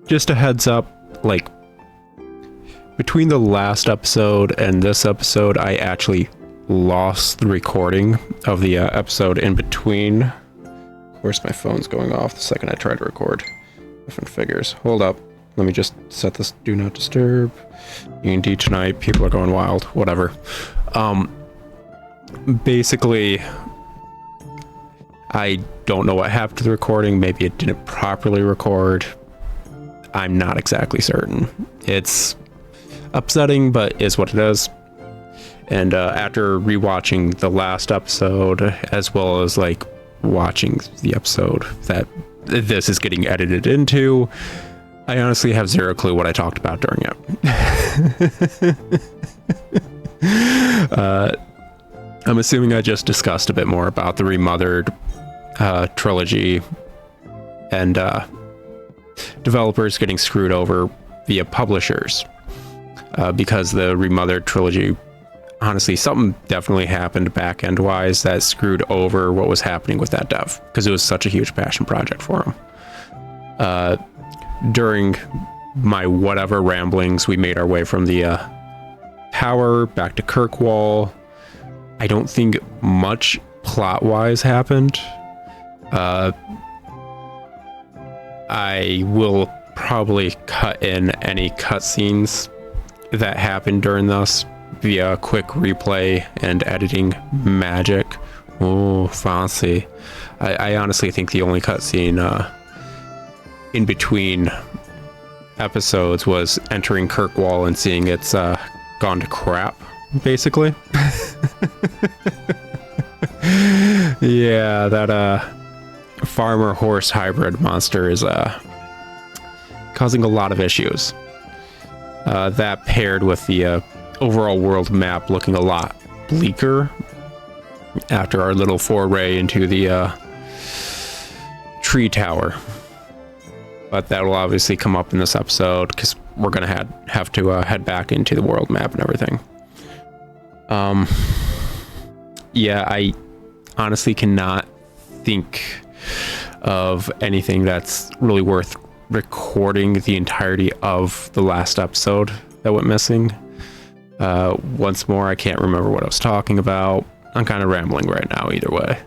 Just a heads up, like, between the last episode and this episode, I actually lost the recording of the episode in between. Of course, my phone's going off the second I try to record. Different figures. Hold up. Let me just set this do not disturb. D&D tonight. People are going wild. Whatever. Basically, I don't know what happened to the recording. Maybe it didn't properly record. I'm not exactly certain. It's upsetting, but is what it is. And after rewatching the last episode, as well as like watching the episode that this is getting edited into, I honestly have zero clue what I talked about during it. I'm assuming I just discussed a bit more about the Remothered trilogy and developers getting screwed over via publishers because the Remothered trilogy, honestly, something definitely happened back-end wise that screwed over what was happening with that dev, because it was such a huge passion project for him. During my whatever ramblings, we made our way from the tower back to Kirkwall. I don't think much plot-wise happened. I will probably cut in any cutscenes that happened during this via quick replay and editing magic. Oh, fancy. I honestly think the only cutscene in between episodes was entering Kirkwall and seeing it's gone to crap, basically. Yeah, that farmer horse hybrid monster is causing a lot of issues. That paired with the overall world map looking a lot bleaker after our little foray into the tree tower. But that will obviously come up in this episode because we're going to have to head back into the world map and everything. Yeah, I honestly cannot think of anything that's really worth recording the entirety of the last episode that went missing. Once more, I can't remember what I was talking about. I'm kind of rambling right now either way.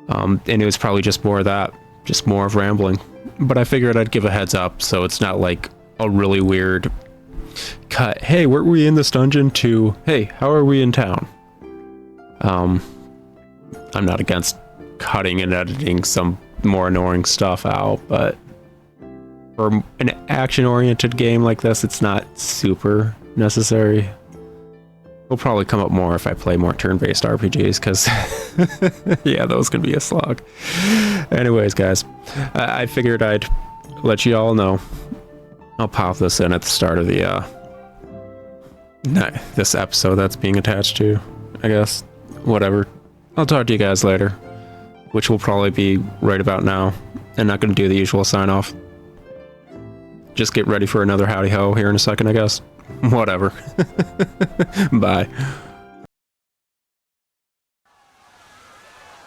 And it was probably just more of that, just more of rambling. But I figured I'd give a heads up so it's not like a really weird cut. Hey, weren't we in this dungeon? To, hey, how are we in town? I'm not against cutting and editing some more annoying stuff out, but for an action-oriented game like this, it's not super necessary. It'll probably come up more if I play more turn-based RPGs, because yeah, those could be a slog. Anyways, guys, I figured I'd let you all know. I'll pop this in at the start of the this episode that's being attached to, I guess. Whatever. I'll talk to you guys later, which will probably be right about now, and not going to do the usual sign-off. Just get ready for another howdy ho here in a second, I guess. Whatever. Bye.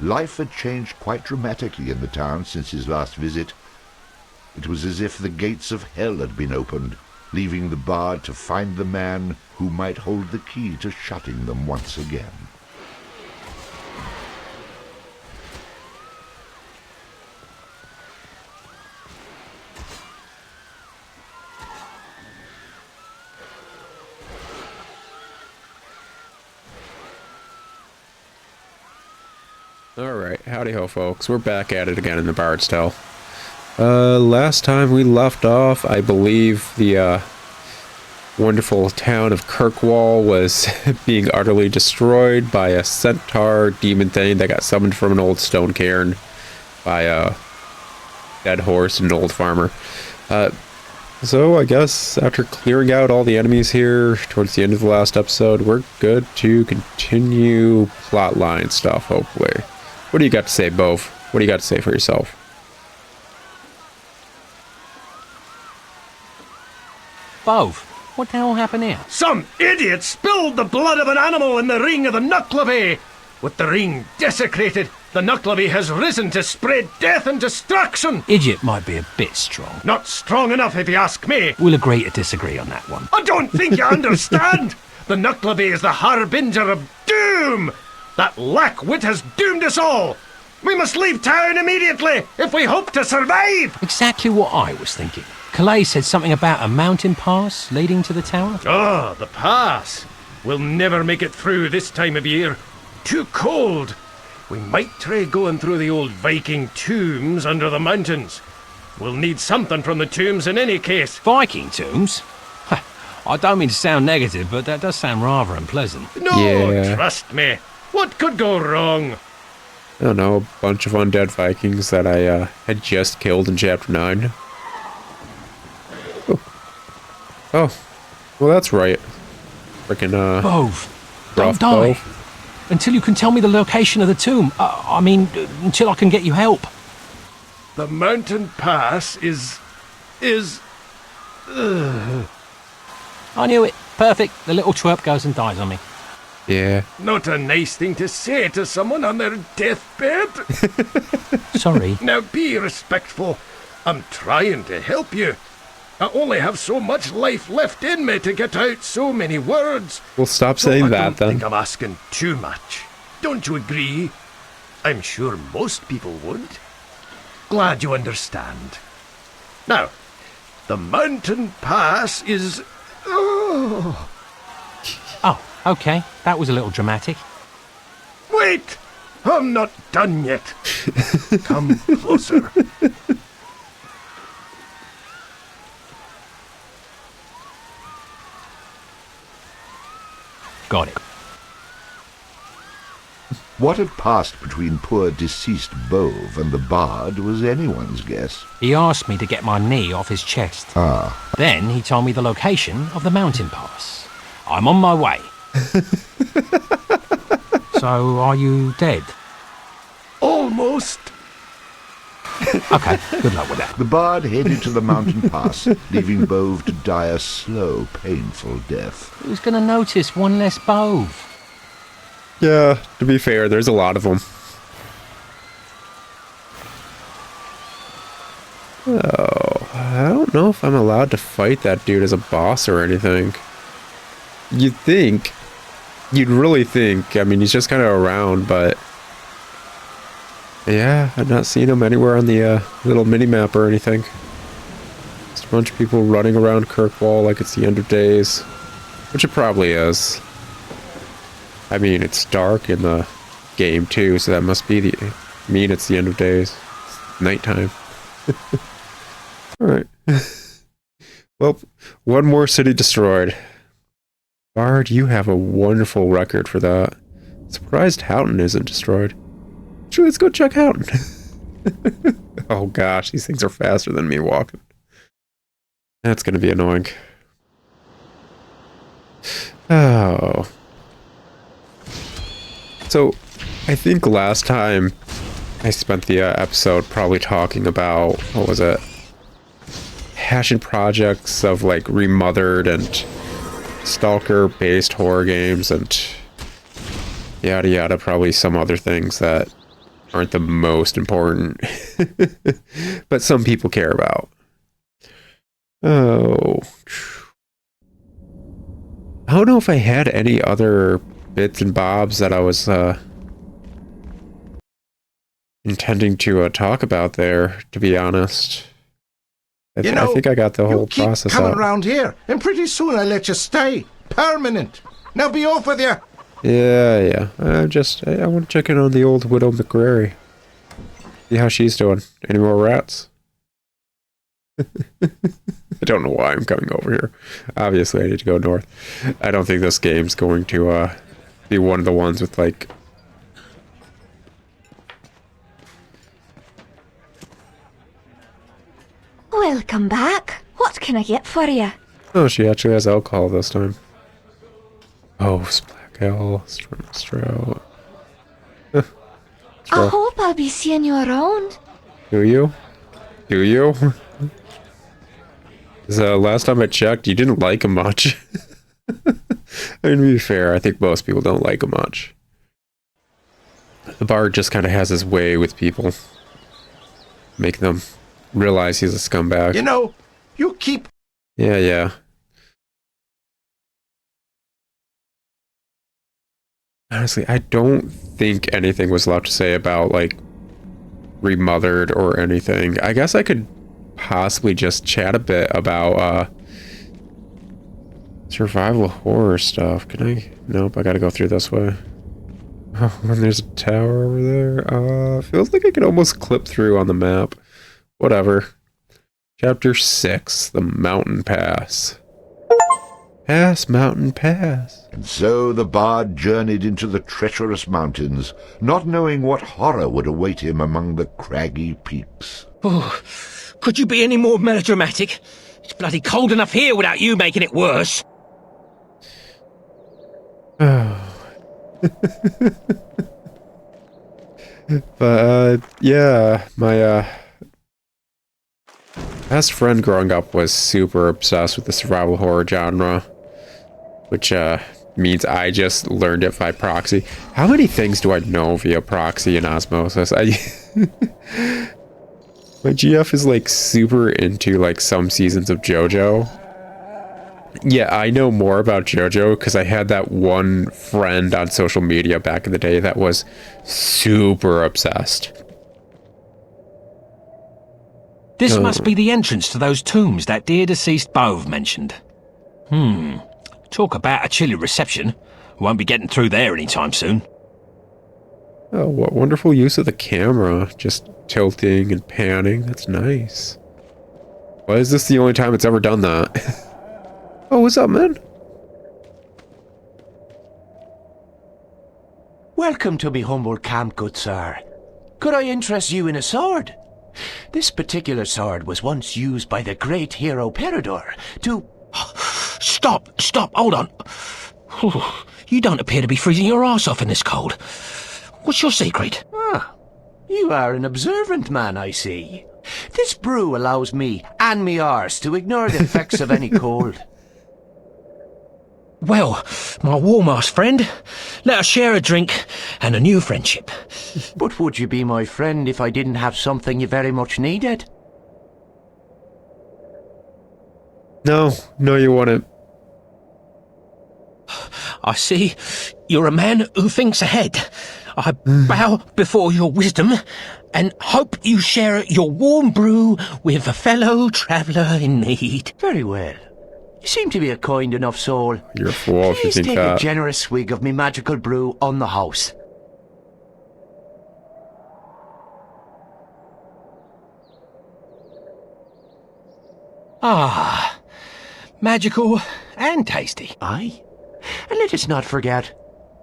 Life had changed quite dramatically in the town since his last visit. It was as if the gates of hell had been opened, leaving the bard to find the man who might hold the key to shutting them once again. Alright, howdy ho folks, we're back at it again in the Bard's Tale. Last time we left off, I believe the wonderful town of Kirkwall was being utterly destroyed by a centaur demon thing that got summoned from an old stone cairn by a dead horse and an old farmer. So I guess after clearing out all the enemies here towards the end of the last episode, we're good to continue plotline stuff, hopefully. What do you got to say, Bove? What do you got to say for yourself? Bove, what the hell happened here? Some idiot spilled the blood of an animal in the ring of the Nucklevy! With the ring desecrated, The Nuckleby has risen to spread death and destruction! Idiot might be a bit strong. Not strong enough if you ask me. We'll agree to disagree on that one. I don't think you understand! The Nuckleby is the harbinger of doom! That lack wit has doomed us all! We must leave town immediately if we hope to survive! Exactly what I was thinking. Calais said something about a mountain pass leading to the tower. Ah, the pass. We'll never make it through this time of year. Too cold. We might try going through the old Viking tombs under the mountains. We'll need something from the tombs in any case. Viking tombs? I don't mean to sound negative, but that does sound rather unpleasant. No, Yeah. trust me. What could go wrong? I don't know, a bunch of undead Vikings that I had just killed in Chapter 9. Oh, well that's right. Frickin' Bove, rough don't die. Bove. Until you can tell me the location of the tomb. Until I can get you help. The mountain pass is... I knew it. Perfect. The little twerp goes and dies on me. Yeah. not a nice thing to say to someone on their deathbed. Sorry. Now be respectful. I'm trying to help you. I only have so much life left in me to get out so many words. Well, stop So saying I that don't then. think I'm asking too much. Don't you agree? I'm sure most people would. Glad you understand. Now, the mountain pass is... Oh, Oh, okay. That was a little dramatic. wait! I'm not done yet. Come closer. Got it. What had passed between poor deceased Bove and the bard was anyone's guess. He asked me to get my knee off his chest. Ah, Then he told me the location of the mountain pass. I'm on my way. So, are you dead? Almost. Okay, good luck with that. the bard headed to the mountain pass, leaving Bove to die a slow, painful death. Who's gonna notice one less Bove? Yeah, to be fair, there's a lot of them. Oh, I don't know if I'm allowed to fight that dude as a boss or anything. You'd think. You'd really think. I mean, he's just kind of around, but... Yeah, I've not seen him anywhere on the little mini-map or anything. Just a bunch of people running around Kirkwall like it's the end of days. Which it probably is. I mean, it's dark in the game too, so that must be mean it's the end of days. It's nighttime. Alright. Well, one more city destroyed. Bard, you have a wonderful record for that. Surprised Houghton isn't destroyed. Sure, let's go check Houghton. Oh gosh, these things are faster than me walking. That's gonna be annoying. Oh. So, I think last time I spent the episode probably talking about, what was it? Passion projects of like Remothered and Stalker-based horror games and yada yada, probably some other things that aren't the most important, but some people care about. Oh. I don't know if I had any other bits and bobs that I was intending to talk about there, to be honest. I think I got the whole process coming out. around here, and pretty soon I'll let you stay. Permanent. Now be off with you. Yeah. I want to check in on the old Widow McGrary. See how she's doing. Any more rats? I don't know why I'm coming over here. Obviously, I need to go north. I don't think this game's going to be one of the ones with, like... Welcome back. What can I get for you? Oh, she actually has alcohol this time. Oh, Black Ale, Stro. I hope I'll be seeing you around. Do you? Do you? Because last time I checked, you didn't like him much. I mean, to be fair, I think most people don't like him much. The bard just kind of has his way with people. Make them realize he's a scumbag. You know, you keep... Yeah. Honestly, I don't think anything was left to say about, like, Remothered or anything. I guess I could possibly just chat a bit about, survival horror stuff. Can I? Nope, I gotta go through this way. Oh, and there's a tower over there. Feels like I could almost clip through on the map. Whatever. Chapter 6, The Mountain Pass. Pass, mountain, pass. And so the bard journeyed into the treacherous mountains, not knowing what horror would await him among the craggy peaks. Oh, could you be any more melodramatic? It's bloody cold enough here without you making it worse. But, yeah, my, best friend growing up was super obsessed with the survival horror genre, which, means I just learned it by proxy. How many things do I know via proxy and osmosis? My GF is, like, super into, like, some seasons of JoJo. Yeah, I know more about JoJo because I had that one friend on social media back in the day that was super obsessed. This must be the entrance to those tombs that dear deceased Bove mentioned. Talk about a chilly reception. Won't be getting through there anytime soon. Oh, what wonderful use of the camera. Just tilting and panning. That's nice. Why is this the only time it's ever done that? Oh, what's up, man? Welcome to me humble camp, good sir. Could I interest you in a sword? This particular sword was once used by the great hero Peridor to... Stop, hold on. You don't appear to be freezing your arse off in this cold. What's your secret? Ah, you are an observant man, I see. This brew allows me and me arse to ignore the effects of any cold. Well, my warm-ass friend, let us share a drink and a new friendship. But would you be my friend if I didn't have something you very much needed? No, you wouldn't. I see you're a man who thinks ahead. I bow before your wisdom and hope you share your warm brew with a fellow traveller in need. Very well. You seem to be a kind enough soul. You're a fool if you Please think take that. a generous swig of me magical brew on the house. Ah, magical and tasty. Aye. And let us not forget,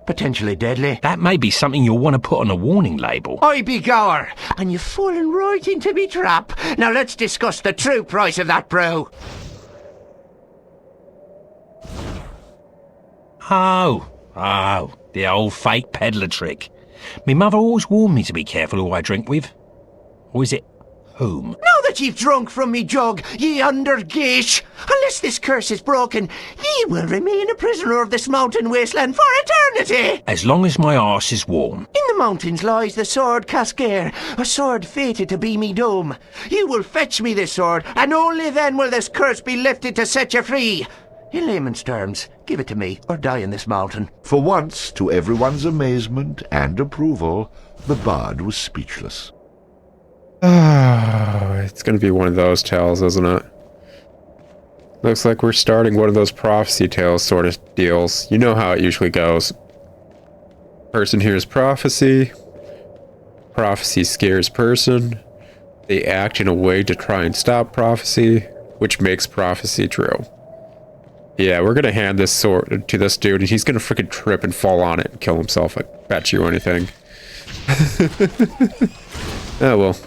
potentially deadly. That may be something you'll want to put on a warning label. I be gower, and you've fallen right into me trap. Now let's discuss the true price of that brew. Oh, the old fake peddler trick. Me mother always warned me to be careful who I drink with. Or is it whom? Now that you've drunk from me jug, ye undergeesh, unless this curse is broken, ye will remain a prisoner of this mountain wasteland for eternity. As long as my arse is warm. In the mountains lies the sword Cascare, a sword fated to be me doom. You will fetch me this sword, and only then will this curse be lifted to set you free. In layman's terms, give it to me, or die in this mountain. For once, to everyone's amazement and approval, the bard was speechless. It's gonna be one of those tales, isn't it? Looks like we're starting one of those prophecy tales sort of deals. You know how it usually goes. Person hears prophecy. Prophecy scares person. They act in a way to try and stop prophecy, which makes prophecy true. Yeah, we're gonna hand this sword to this dude, and he's gonna freaking trip and fall on it and kill himself. I bet you anything. Oh well.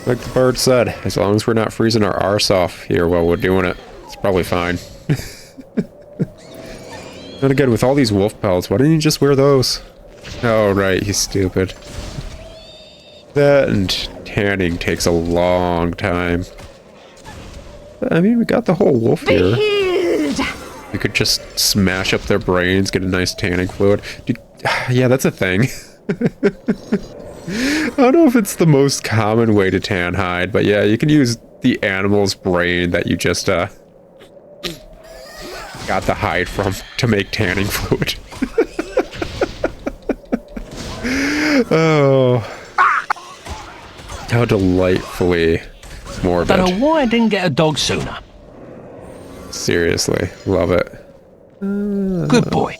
Like the bird said, as long as we're not freezing our arse off here while we're doing it, it's probably fine. And again, with all these wolf pelts, why didn't you just wear those? Oh, right, he's stupid. That and tanning takes a long time. I mean, we got the whole wolf here. We could just smash up their brains, get a nice tanning fluid. Dude, yeah, that's a thing. I don't know if it's the most common way to tan hide, but yeah, you can use the animal's brain that you just got the hide from to make tanning fluid. Oh, how delightfully morbid. Don't know why I didn't get a dog sooner. Seriously, love it. Good boy.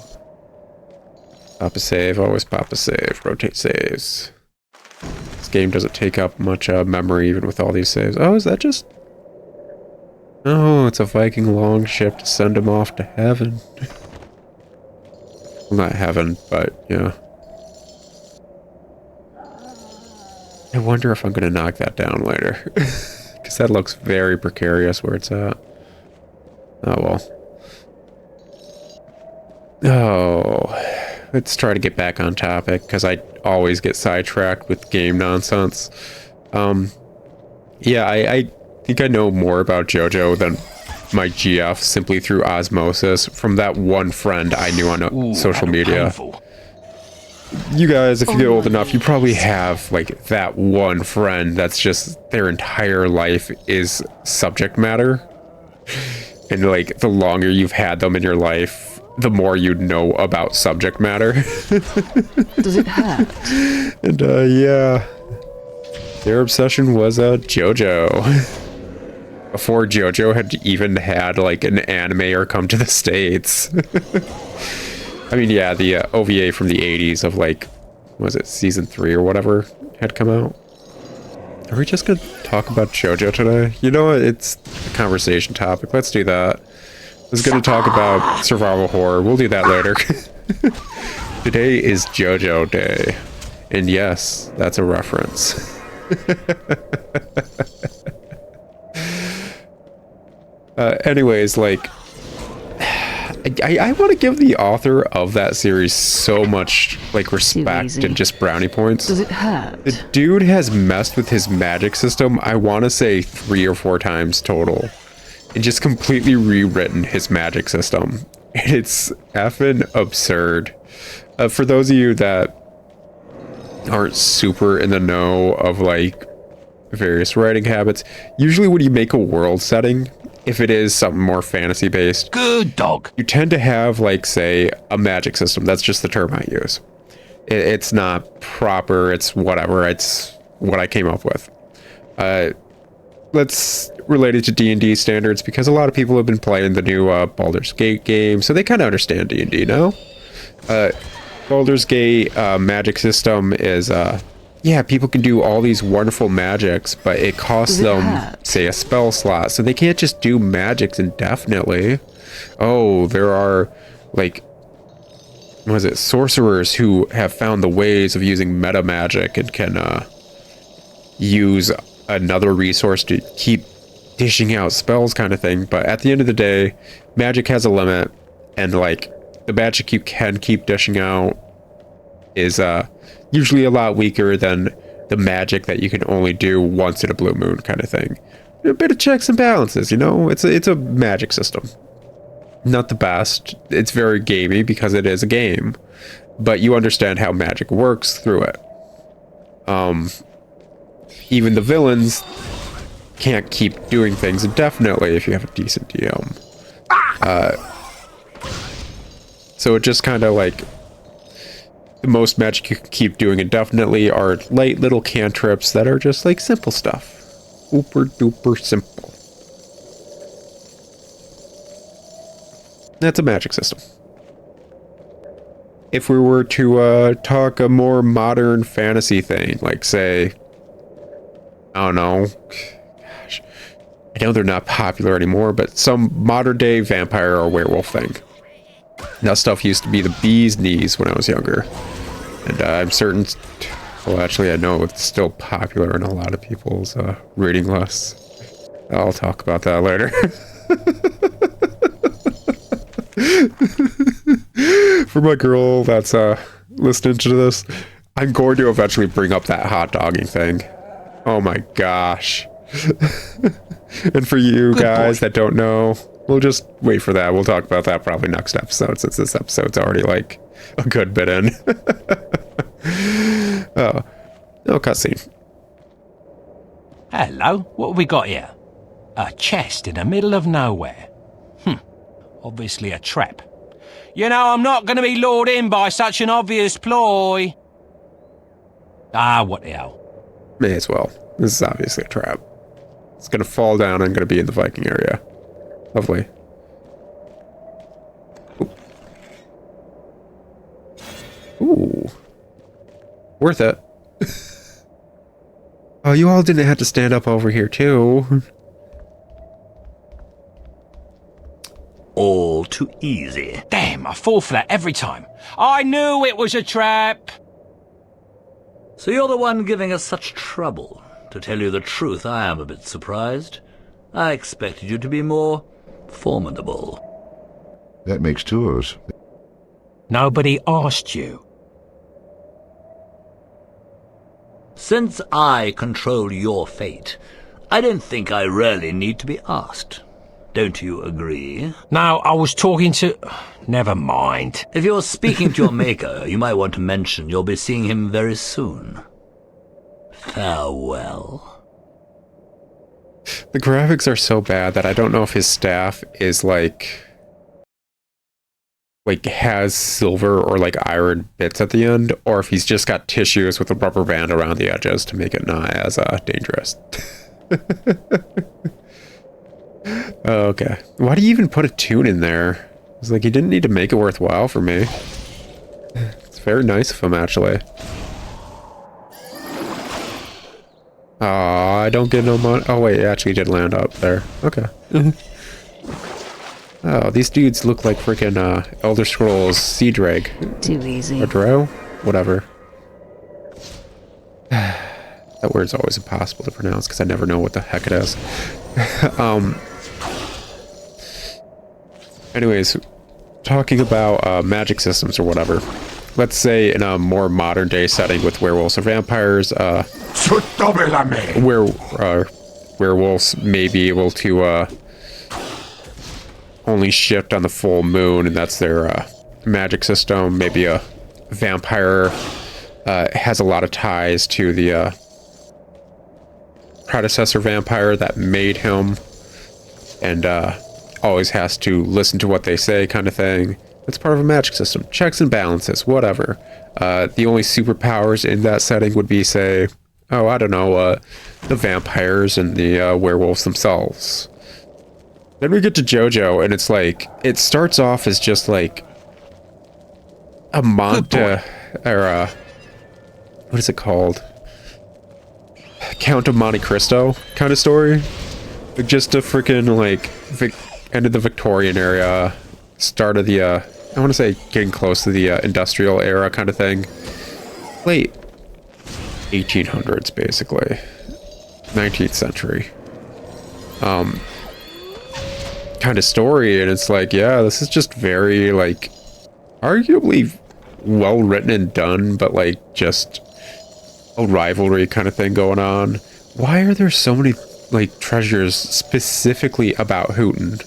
Pop a save, always pop a save, rotate saves. This game doesn't take up much memory even with all these saves. Oh, is that just... Oh, it's a Viking longship to send him off to heaven. Well, not heaven, but yeah. I wonder if I'm going to knock that down later. Because that looks very precarious where it's at. Oh, well. Oh, let's try to get back on topic, because I always get sidetracked with game nonsense. Yeah, I think I know more about JoJo than my GF simply through osmosis from that one friend I knew on social media. Painful. You guys, if you get old enough, you probably have, like, that one friend that's just their entire life is subject matter. And, like, the longer you've had them in your life, the more you know about subject matter. Does it hurt? And, yeah. Their obsession was, JoJo. Before JoJo had even had, like, an anime or come to the States. I mean, yeah, the OVA from the 80s of, like, was it season 3 or whatever had come out? Are we just gonna talk about JoJo today? You know what? It's a conversation topic. Let's do that. I was gonna talk about survival horror. We'll do that later. Today is JoJo Day. And yes, that's a reference. Anyways, like... I want to give the author of that series so much, like, respect and just brownie points. Does it hurt? The dude has messed with his magic system, I want to say 3 or 4 times total. And just completely rewritten his magic system. It's effing absurd. For those of you that aren't super in the know of, like, various writing habits, usually when you make a world setting... If it is something more fantasy based, Good dog. you tend to have, like, say, a magic system. That's just the term I use. It's not proper. It's whatever. It's what I came up with. Let's relate it to D&D standards because a lot of people have been playing the new Baldur's Gate game, so they kind of understand D&D now. Baldur's Gate magic system is... yeah, people can do all these wonderful magics, but it costs them, say, a spell slot. So they can't just do magics indefinitely. Oh, there are, like, what is it, sorcerers who have found the ways of using meta magic and can use another resource to keep dishing out spells kind of thing. But at the end of the day, magic has a limit. And, like, the magic you can keep dishing out is, usually a lot weaker than the magic that you can only do once in a blue moon kind of thing. A bit of checks and balances, you know? It's a magic system. Not the best. It's very gamey because it is a game. But you understand how magic works through it. Even the villains can't keep doing things indefinitely if you have a decent DM. So it just kind of, like... The most magic you can keep doing indefinitely are light little cantrips that are just, like, simple stuff. Super duper simple. That's a magic system. If we were to talk a more modern fantasy thing, like, say, I don't know, gosh, I know they're not popular anymore, but some modern day vampire or werewolf thing. That stuff used to be the bee's knees when I was younger. And I'm certain... Well, actually, I know it's still popular in a lot of people's reading lists. I'll talk about that later. For my girl that's listening to this, I'm going to eventually bring up that hot dogging thing. Oh my gosh. And for you guys that don't know... We'll just wait for that. We'll talk about that probably next episode, since this episode's already, like, a good bit in. Oh, no cutscene. Hello, what have we got here? A chest in the middle of nowhere. Obviously a trap. You know, I'm not going to be lured in by such an obvious ploy. Ah, what the hell. May as well. This is obviously a trap. It's gonna fall down. I'm gonna be in the Viking area. Lovely. Ooh. Worth it. Oh, you all didn't have to stand up over here, too. All too easy. Damn, I fall for that every time. I knew it was a trap. So you're the one giving us such trouble. To tell you the truth, I am a bit surprised. I expected you to be more formidable. That makes two of us. Nobody asked you. Since I control your fate, I don't think I really need to be asked. Don't you agree? No, I was talking to... Never mind. If you're speaking to your maker, you might want to mention you'll be seeing him very soon. Farewell. The graphics are so bad that I don't know if his staff is like has silver or like iron bits at the end, or if he's just got tissues with a rubber band around the edges to make it not as dangerous. Okay. Why do you even put a tune in there? It's like, you didn't need to make it worthwhile for me. It's very nice of him, actually. Aw, I don't get no money. Oh, wait, it actually did land up there. Okay. Oh, these dudes look like freaking Elder Scrolls Sea Drake. Too easy. Or Drow? Whatever. That word's always impossible to pronounce because I never know what the heck it is. Anyways, talking about magic systems or whatever. Let's say in a more modern day setting with werewolves or vampires, where werewolves may be able to only shift on the full moon, and that's their magic system. Maybe a vampire has a lot of ties to the predecessor vampire that made him, and always has to listen to what they say, kind of thing. That's part of a magic system. Checks and balances, whatever. The only superpowers in that setting would be, say, oh, I don't know, the vampires and the werewolves themselves. Then we get to JoJo, and it's like, it starts off as just like a Monte, or what is it called? Count of Monte Cristo kind of story. Like just a freaking like end of the Victorian era, start of the I want to say getting close to the industrial era kind of thing. Late 1800s, basically 19th century kind of story, and it's like, yeah, this is just very like arguably well written and done, but like just a rivalry kind of thing going on. Why are there so many like treasures specifically about Houghton?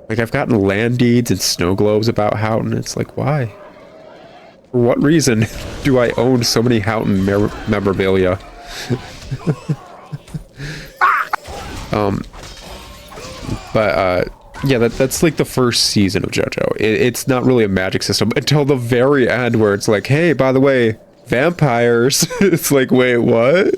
Like, I've gotten land deeds and snow globes about Houghton. It's like, why? For what reason do I own so many Houghton memorabilia? Yeah, that's like the first season of JoJo. It's not really a magic system until the very end, where it's like, hey, by the way, vampires. It's like, wait, what?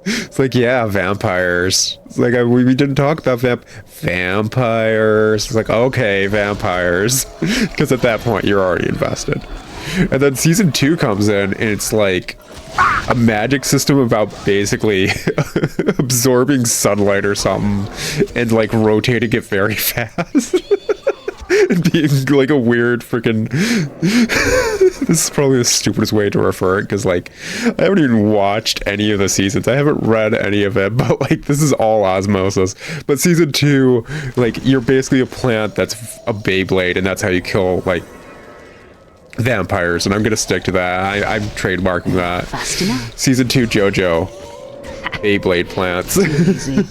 It's like, yeah, vampires. It's like, we didn't talk about vampires. It's like, okay, vampires. Because at that point, you're already invested. And then season 2 comes in, and it's like a magic system about basically absorbing sunlight or something and like rotating it very fast. And being like a weird freaking this is probably the stupidest way to refer it, because like I haven't even watched any of the seasons, I haven't read any of it, but like this is all osmosis. But season 2, like you're basically a plant that's a Beyblade, and that's how you kill like vampires, and I'm gonna stick to that. I'm trademarking that. Fast enough. Season 2 JoJo, Beyblade plants. Easy.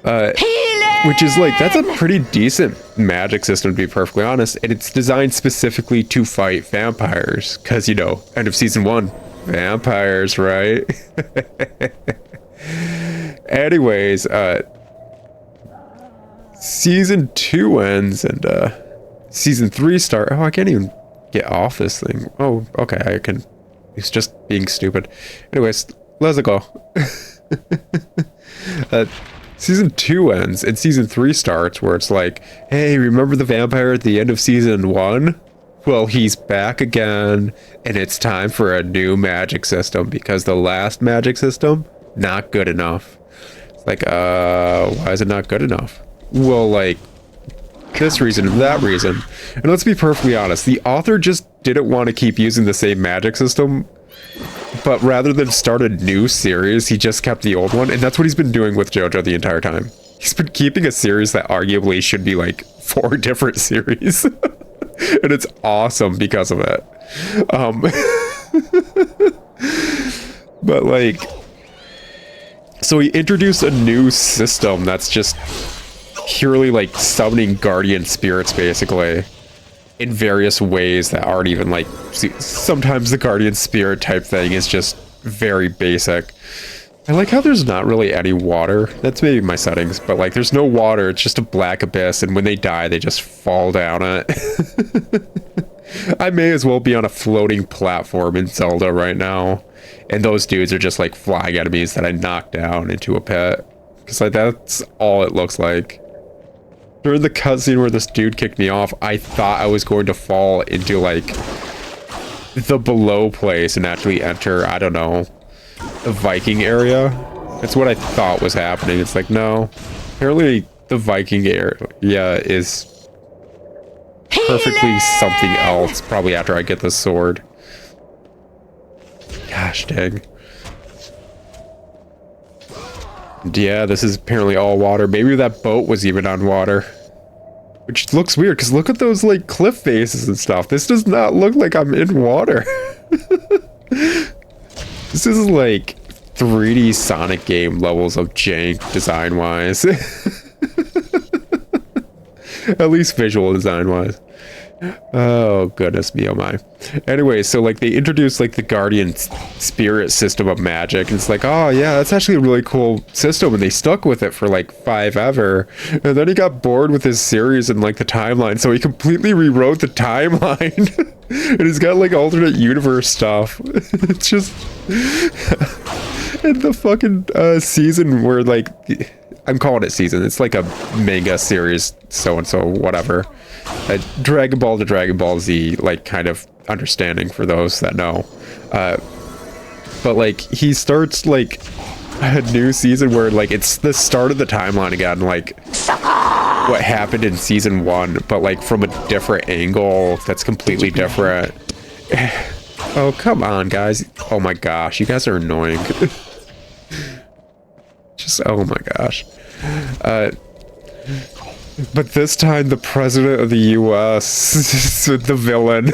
Which is like, that's a pretty decent magic system, to be perfectly honest. And it's designed specifically to fight vampires. Because, you know, end of season 1, vampires, right? Anyways, season 2 ends and season 3 start. Oh, I can't even get off this thing. Oh, okay, I can. He's just being stupid. Anyways, let's go. Season 2 ends and season 3 starts, where it's like, hey, remember the vampire at the end of season 1? Well, he's back again, and it's time for a new magic system, because the last magic system, not good enough. It's like, why is it not good enough? Well, like, this reason and that reason. And let's be perfectly honest, the author just didn't want to keep using the same magic system, but rather than start a new series, he just kept the old one, and that's what he's been doing with JoJo the entire time. He's been keeping a series that arguably should be like 4 different series. And it's awesome because of it. But like, so he introduced a new system that's just purely like summoning guardian spirits, basically, in various ways that aren't even like, see, sometimes the guardian spirit type thing is just very basic. I like how there's not really any water. That's maybe my settings, but like there's no water, it's just a black abyss, and when they die they just fall down it. I may as well be on a floating platform in Zelda right now, and those dudes are just like flying enemies that I knock down into a pit, because like that's all it looks like. During the cutscene where this dude kicked me off, I thought I was going to fall into like the below place and actually enter, I don't know, the Viking area. That's what I thought was happening. It's like, no, apparently the Viking area is perfectly something else, probably after I get the sword. Gosh dang. And yeah, this is apparently all water. Maybe that boat was even on water. Which looks weird, because look at those like cliff faces and stuff. This does not look like I'm in water. This is like 3D Sonic game levels of jank design-wise. At least visual design-wise. Oh, goodness me, oh my. Anyway, so like they introduced like the guardian spirit system of magic, and it's like, oh yeah, that's actually a really cool system, and they stuck with it for like 5 ever. And then he got bored with his series and like the timeline, so he completely rewrote the timeline. And he's got like alternate universe stuff. It's just and the fucking season where like I'm calling it season, it's like a manga series, so and so whatever, Dragon Ball to Dragon Ball Z, like kind of understanding for those that know. But like he starts like a new season where like it's the start of the timeline again, like what happened in season 1, but like from a different angle that's completely different. Oh, come on, guys. Oh my gosh, you guys are annoying. Just, oh my gosh. But this time the president of the US is the villain.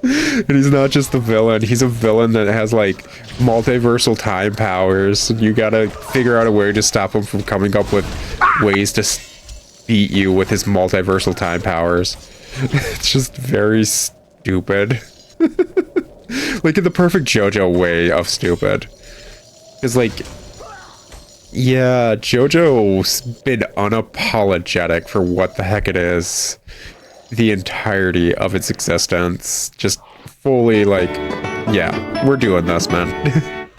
And he's not just the villain, he's a villain that has like multiversal time powers. You gotta figure out a way to stop him from coming up with ways to beat you with his multiversal time powers. It's just very stupid. Like in the perfect JoJo way of stupid. It's like, yeah, JoJo's been unapologetic for what the heck it is the entirety of its existence. Just fully like, yeah, we're doing this, man.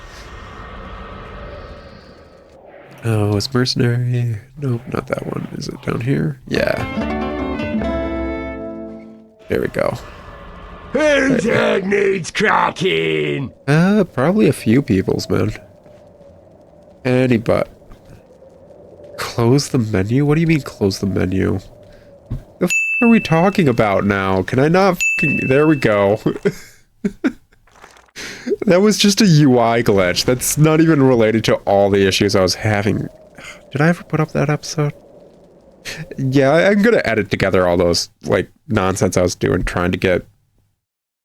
Oh, it's mercenary. Nope, not that one. Is it down here? Yeah. There we go. Whose head needs cracking? Probably a few people's, man. Any but. Close the menu? What do you mean close the menu? The f are we talking about now? Can I not f***ing... There we go. That was just a UI glitch. That's not even related to all the issues I was having. Did I ever put up that episode? Yeah, I'm gonna edit together all those, like, nonsense I was doing, trying to get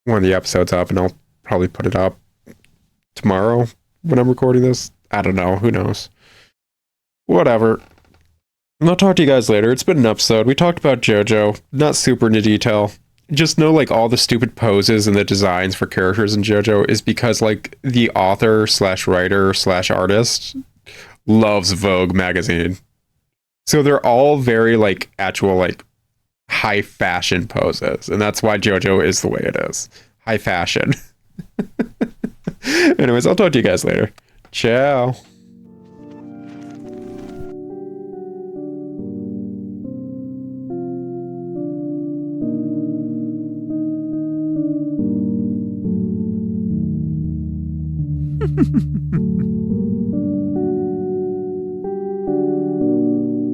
one of the episodes up, and I'll probably put it up tomorrow when I'm recording this. I don't know. Who knows? Whatever. I'll talk to you guys later. It's been an episode. We talked about JoJo, not super into detail. Just know, like, all the stupid poses and the designs for characters in JoJo is because, like, the author / writer / artist loves Vogue magazine. So they're all very, like, actual, like, high fashion poses. And that's why JoJo is the way it is. High fashion. Anyways, I'll talk to you guys later. Ciao.